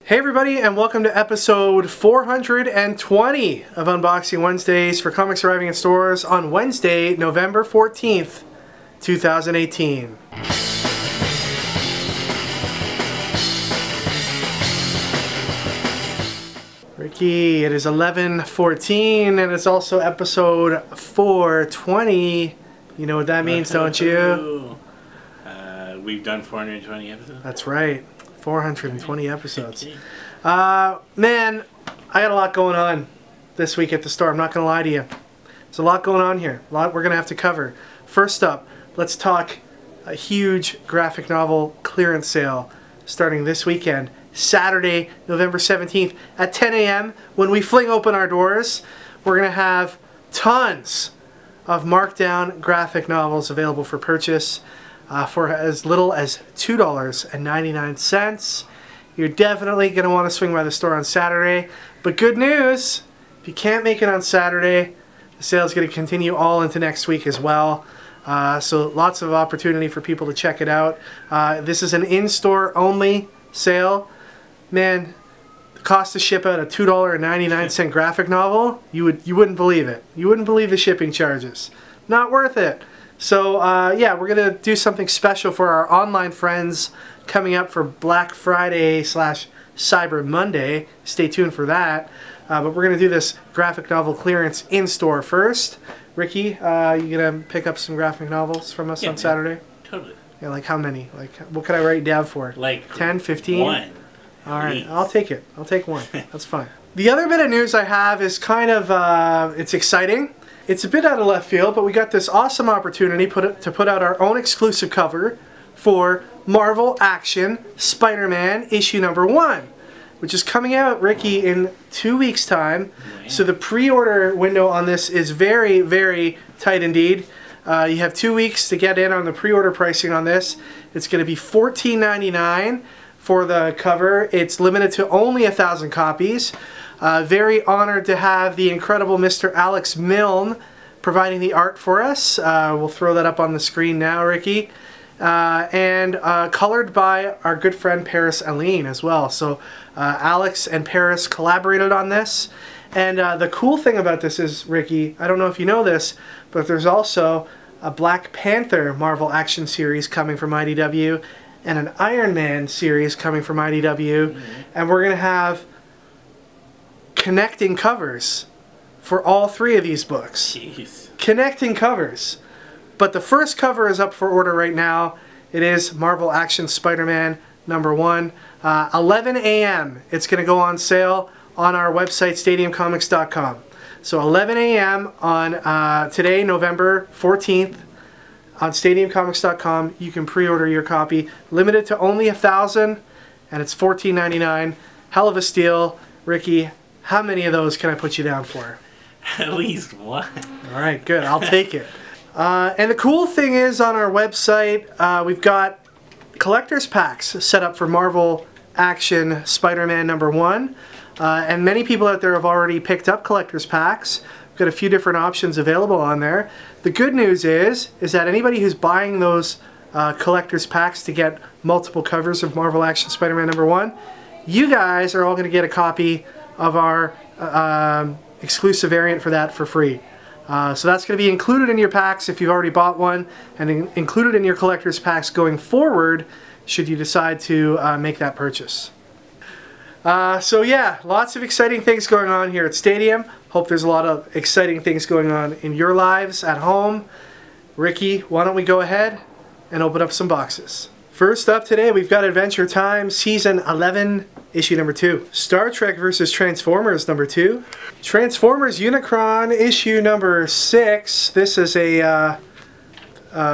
Hey everybody, and welcome to episode 420 of Unboxing Wednesdays for comics arriving in stores on Wednesday, November 14th, 2018. Ricky, it is 11:14 and it's also episode 420. You know what that means, don't you? We've done 420 episodes? That's right. 420 episodes. Man, I got a lot going on this week at the store. I'm not going to lie to you. There's a lot going on here. A lot we're going to have to cover. First up, let's talk a huge graphic novel clearance sale starting this weekend. Saturday, November 17th at 10 a.m. When we fling open our doors, we're going to have tons of markdown graphic novels available for purchase. For as little as $2.99. You're definitely going to want to swing by the store on Saturday. But good news, if you can't make it on Saturday, the sale is going to continue all into next week as well. So lots of opportunity for people to check it out. This is an in-store only sale. Man, the cost to ship out a $2.99 graphic novel, you wouldn't believe it. You wouldn't believe the shipping charges. Not worth it. So yeah, we're going to do something special for our online friends coming up for Black Friday / Cyber Monday. Stay tuned for that. But we're going to do this graphic novel clearance in store first. Ricky, you going to pick up some graphic novels from us on Saturday? Totally. Yeah, like how many? Like, what can I write down for? Like 10, 15? One. All right, I'll take it. I'll take one. That's fine. The other bit of news I have is kind of, it's exciting. It's a bit out of left field, but we got this awesome opportunity to put out our own exclusive cover for Marvel Action Spider-Man issue number 1, which is coming out, Ricky, in 2 weeks' time. Wow. So the pre-order window on this is very, very tight indeed. You have 2 weeks to get in on the pre-order pricing on this. It's going to be $14.99 for the cover. It's limited to only 1,000 copies. Very honored to have the incredible Mr. Alex Milne providing the art for us. We'll throw that up on the screen now, Ricky. And colored by our good friend Paris Aline as well. So Alex and Paris collaborated on this. And the cool thing about this is, Ricky, I don't know if you know this, but there's also a Black Panther Marvel Action series coming from IDW and an Iron Man series coming from IDW. And we're going to have connecting covers for all 3 of these books. Jeez. Connecting covers. But the first cover is up for order right now. It is Marvel Action Spider-Man number 1. 11 a.m. It's going to go on sale on our website, stadiumcomics.com. So 11 a.m. on today, November 14th, on stadiumcomics.com. You can pre-order your copy. Limited to only 1,000, and it's $14.99. Hell of a steal. Ricky, how many of those can I put you down for? At least one. Alright, good. I'll take it. And the cool thing is, on our website, we've got collector's packs set up for Marvel Action Spider-Man number 1. And many people out there have already picked up collector's packs. We've got a few different options available on there. The good news is that anybody who's buying those collector's packs to get multiple covers of Marvel Action Spider-Man number 1, you guys are all going to get a copy of our exclusive variant for that for free. So that's going to be included in your packs if you've already bought one, and included in your collector's packs going forward should you decide to make that purchase. So yeah, lots of exciting things going on here at Stadium. Hope there's a lot of exciting things going on in your lives at home. Ricky, why don't we go ahead and open up some boxes. First up today, we've got Adventure Time Season 11, Issue number 2. Star Trek vs. Transformers number 2. Transformers Unicron issue number 6. This is a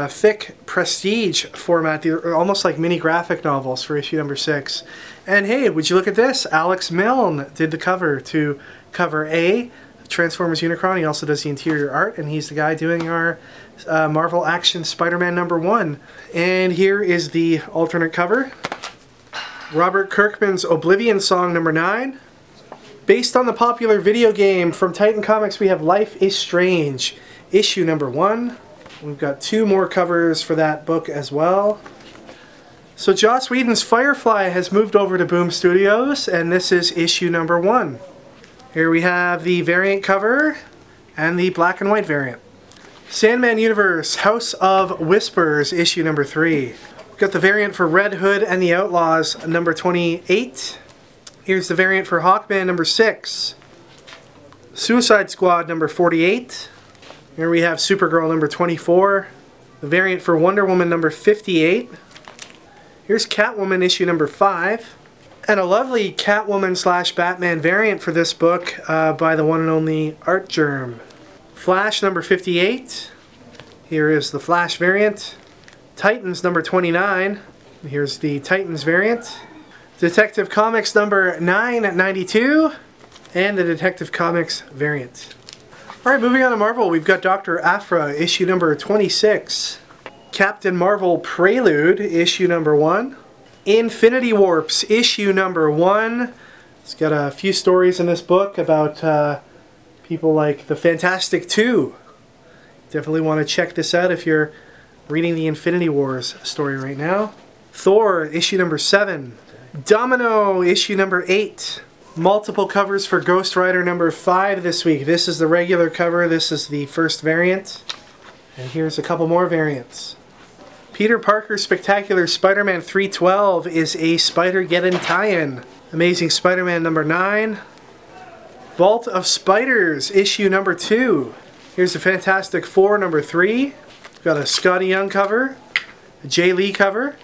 thick prestige format. They're almost like mini graphic novels for issue number 6. And hey, would you look at this? Alex Milne did the cover to cover A, Transformers Unicron. He also does the interior art, and he's the guy doing our Marvel Action Spider-Man number 1. And here is the alternate cover. Robert Kirkman's Oblivion Song number 9. Based on the popular video game from Titan Comics, we have Life is Strange, issue number 1. We've got 2 more covers for that book as well. So Joss Whedon's Firefly has moved over to Boom Studios, and this is issue number 1. Here we have the variant cover and the black and white variant. Sandman Universe, House of Whispers, issue number 3. We've got the variant for Red Hood and the Outlaws, number 28. Here's the variant for Hawkman, number 6. Suicide Squad, number 48. Here we have Supergirl, number 24. The variant for Wonder Woman, number 58. Here's Catwoman, issue number 5. And a lovely Catwoman / Batman variant for this book by the one and only Art Germ. Flash, number 58. Here is the Flash variant. Titans, number 29. Here's the Titans variant. Detective Comics, number 992. And the Detective Comics variant. Alright, moving on to Marvel, we've got Dr. Aphra, issue number 26. Captain Marvel Prelude, issue number 1. Infinity Warps, issue number 1. It's got a few stories in this book about people like the Fantastic 2. Definitely want to check this out if you're reading the Infinity Wars story right now. Thor, issue number 7. Domino, issue number 8. Multiple covers for Ghost Rider number 5 this week. This is the regular cover, this is the first variant. And here's a couple more variants. Peter Parker Spectacular Spider-Man 312 is a Spider-Geddon tie-in. Amazing Spider-Man number 9. Vault of Spiders, issue number 2. Here's the Fantastic Four number 3. We've got a Scotty Young cover, a Jay Lee cover,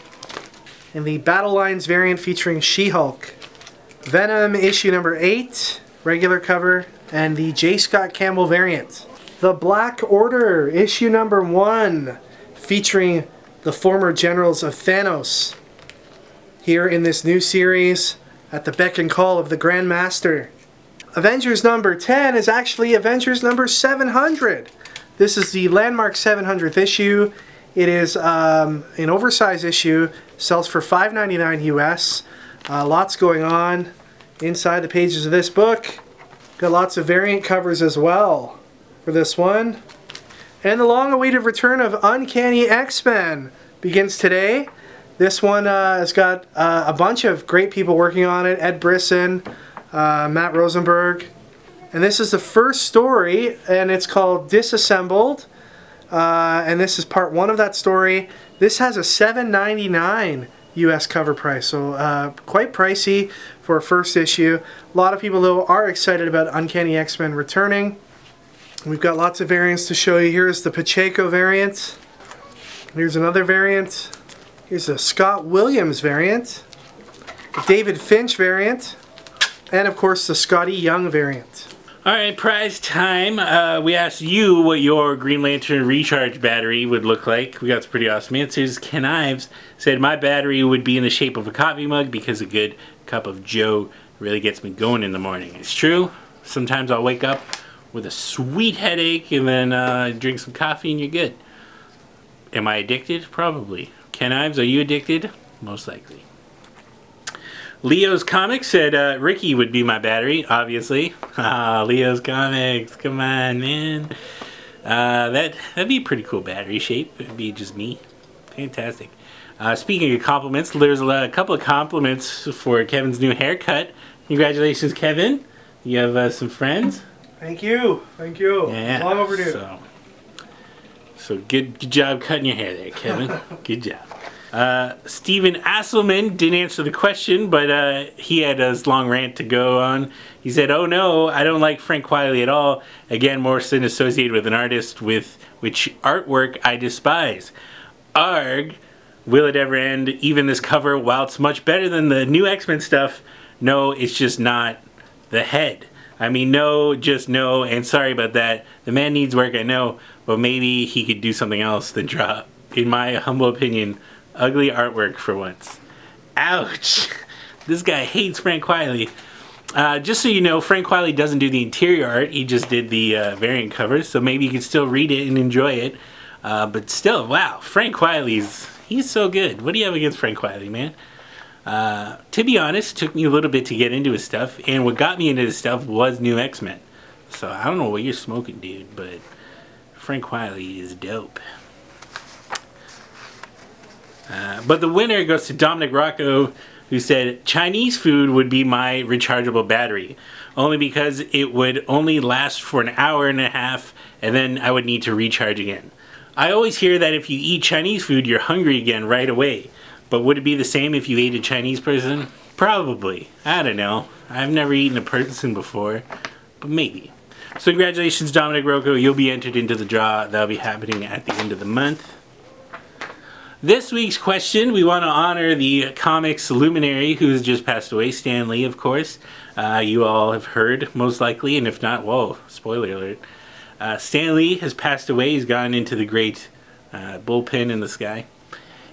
and the Battle Lines variant featuring She-Hulk. Venom, issue number 8, regular cover, and the J. Scott Campbell variant. The Black Order, issue number 1, featuring the former generals of Thanos. Here in this new series, at the beck and call of the Grand Master. Avengers number 10 is actually Avengers number 700. This is the landmark 700th issue. It is an oversized issue, sells for $5.99 US. Lots going on inside the pages of this book. Got lots of variant covers as well for this one. And the long-awaited return of Uncanny X-Men begins today. This one has got a bunch of great people working on it. Ed Brisson, Matt Rosenberg. And this is the first story, and it's called Disassembled. And this is part 1 of that story. This has a $7.99 US cover price, so quite pricey for a first issue. A lot of people, though, are excited about Uncanny X-Men returning. We've got lots of variants to show you. Here's the Pacheco variant. Here's another variant. Here's a Scott Williams variant. The David Finch variant. And, of course, the Scotty Young variant. Alright, prize time. We asked you what your Green Lantern recharge battery would look like. We got some pretty awesome answers. Ken Ives said my battery would be in the shape of a coffee mug because a good cup of Joe really gets me going in the morning. It's true. Sometimes I'll wake up with a sweet headache and then drink some coffee and you're good. Am I addicted? Probably. Ken Ives, are you addicted? Most likely. Leo's Comics said Ricky would be my battery, obviously. Leo's Comics, come on, man. That'd be a pretty cool battery shape. It'd be just me. Fantastic. Speaking of compliments, there's a couple of compliments for Kevin's new haircut. Congratulations, Kevin. You have some friends. Thank you. Thank you. Yeah, long overdue. So good job cutting your hair there, Kevin. Good job. Steven Asselman didn't answer the question, but he had his long rant to go on. He said, oh no, I don't like Frank Wiley at all. Again, Morrison associated with an artist with which artwork I despise. Arg, will it ever end? Even this cover, while it's much better than the new X-Men stuff, no, it's just not the head. I mean, no, just no, and sorry about that. The man needs work, I know, but maybe he could do something else than draw, in my humble opinion, ugly artwork for once. Ouch! This guy hates Frank Wiley. Just so you know, Frank Wiley doesn't do the interior art. He just did the variant covers, so maybe you can still read it and enjoy it. But still, wow, Frank Wiley's, he's so good. What do you have against Frank Wiley, man? To be honest, it took me a little bit to get into his stuff, and what got me into his stuff was New X-Men. So I don't know what you're smoking, dude, but Frank Wiley is dope. But the winner goes to Dominic Rocco, who said, Chinese food would be my rechargeable battery, only because it would only last for an hour and a half, and then I would need to recharge again. I always hear that if you eat Chinese food, you're hungry again right away. But would it be the same if you ate a Chinese person? Probably. I don't know. I've never eaten a person before, but maybe. So congratulations, Dominic Rocco. You'll be entered into the draw. That'll be happening at the end of the month. This week's question, we want to honor the comics luminary who has just passed away, Stan Lee, of course. You all have heard, most likely, and if not, whoa, spoiler alert. Stan Lee has passed away. He's gone into the great bullpen in the sky.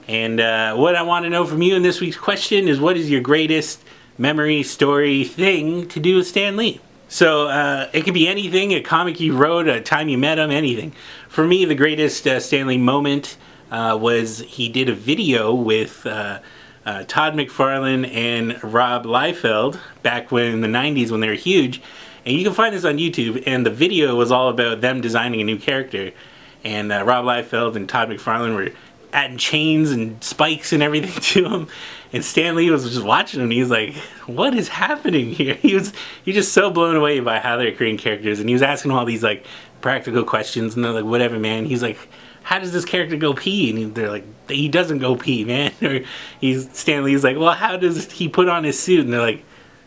And what I want to know from you in this week's question is, what is your greatest memory, story, thing to do with Stan Lee? So it could be anything, a comic you wrote, a time you met him, anything. For me, the greatest Stan Lee moment was he did a video with Todd McFarlane and Rob Liefeld back when in the 90s when they were huge. And you can find this on YouTube, and the video was all about them designing a new character. And Rob Liefeld and Todd McFarlane were adding chains and spikes and everything to him. And Stan Lee was just watching him, and he was like, what is happening here? He was just so blown away by how they're creating characters. And he was asking all these like practical questions, and they're like, whatever, man. He's like, how does this character go pee? And they're like, he doesn't go pee, man. Or Stan Lee's like, well, how does he put on his suit? And they're like,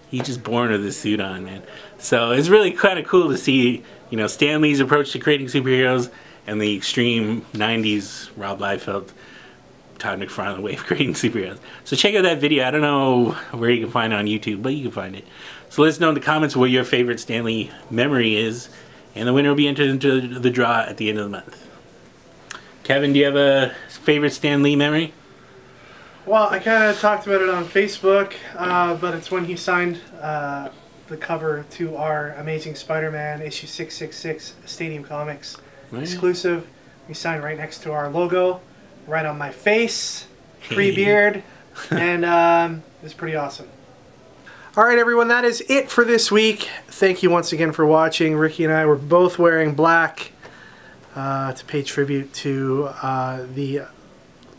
he's just born with his suit on, man. So it's really kind of cool to see, you know, Stan Lee's approach to creating superheroes and the extreme 90s Rob Liefeld, Todd McFarlane way of creating superheroes. So check out that video. I don't know where you can find it on YouTube, but you can find it. So let us know in the comments what your favorite Stan Lee memory is, and the winner will be entered into the draw at the end of the month. Kevin, do you have a favorite Stan Lee memory? Well, I kind of talked about it on Facebook, but it's when he signed the cover to our Amazing Spider-Man issue 666 Stadium Comics exclusive. He signed right next to our logo, right on my face, free beard, and it was pretty awesome. Alright everyone, that is it for this week. Thank you once again for watching. Ricky and I were both wearing black to pay tribute to the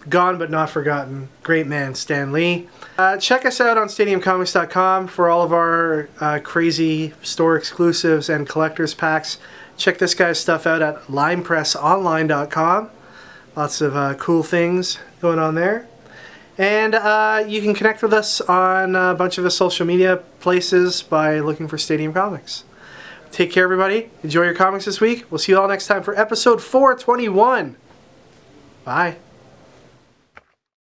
gone but not forgotten great man Stan Lee. Check us out on stadiumcomics.com for all of our crazy store exclusives and collector's packs. Check this guy's stuff out at limepressonline.com. Lots of cool things going on there. And you can connect with us on a bunch of the social media places by looking for Stadium Comics. Take care, everybody. Enjoy your comics this week. We'll see you all next time for episode 421. Bye.